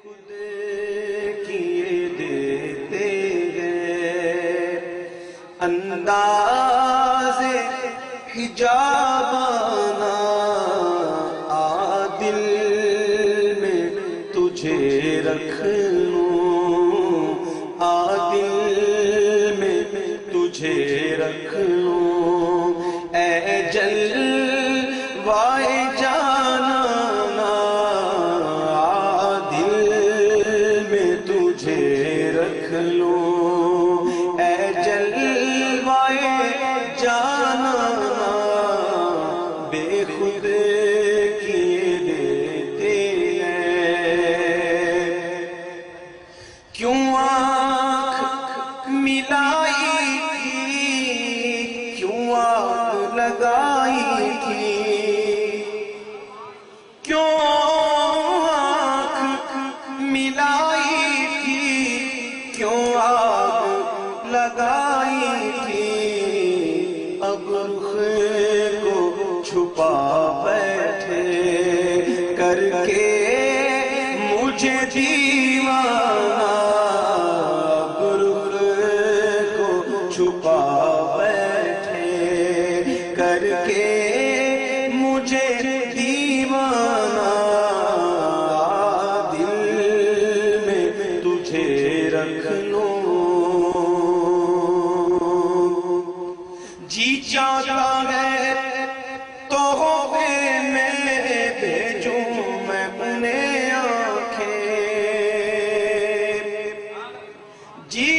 خود کیے دیتے ہیں انداز حجابانہ دل میں تجھے رکھ لوں دل میں تجھے رکھ لوں اے جلوائے جانانا دل میں تجھے رکھ لوں اے جلوائے جانانا بے خود کیے دیتے ہیں کیوں آنکھ ملائی تھی کیوں آگ لگائی تھی کیوں آنکھ ملائی تھی کیوں آگ لگائی تھی اب رخ کو چھپا بیٹھے کر کے مجھے دیوانہ اب رخ کو چھپا بیٹھے کر کے مجھے دیوانہ دل میں تجھے رکھ لوں جی چاہتا ہے تو میں بھیجوں میں انہیں آنکھیں جی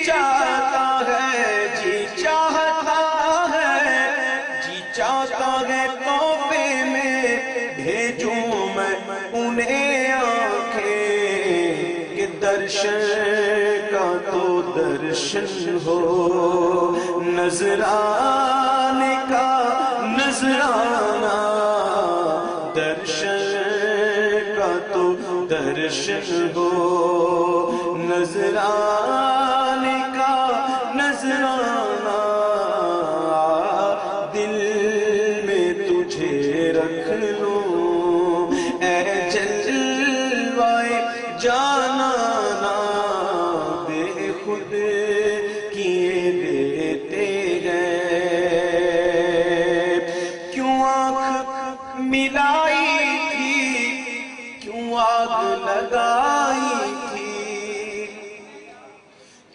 چاہتا ہے جی چاہتا ہے توبے میں بھیجوں میں انہیں آنکھیں کہ درشن کا تو درشن ہو نظرانے کا نظرانہ درشن کا تو درشن ہو نظرانے کا نظرانہ دل میں تجھے رکھ لوں اے جلوائے جانانا بے خود کیے دیتے ہیں کیوں آنکھ ملائی تھی کیوں آگ لگائی تھی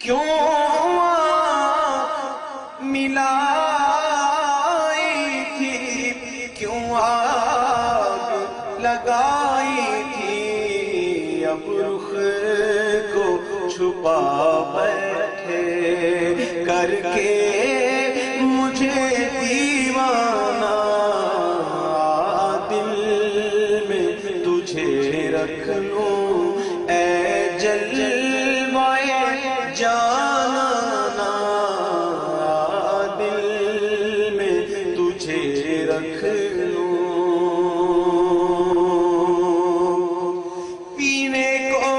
کیوں آنکھ ملائی تھی کیوں آگ لگائی تھی اب رخ کو چھپا بیٹھے کر کے مجھے دیوانہ دل میں تجھے رکھ لوں اے جلوائے جانانا دل میں تجھے رکھ لوں پینے کو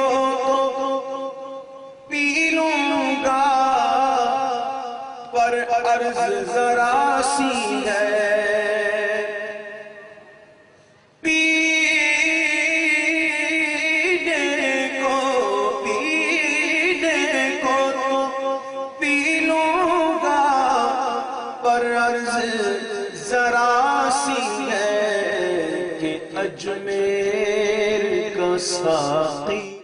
پی لوں گا پر عرض ذرا سی ہے ذرا سی ہے کہ اجمیر کا ساقی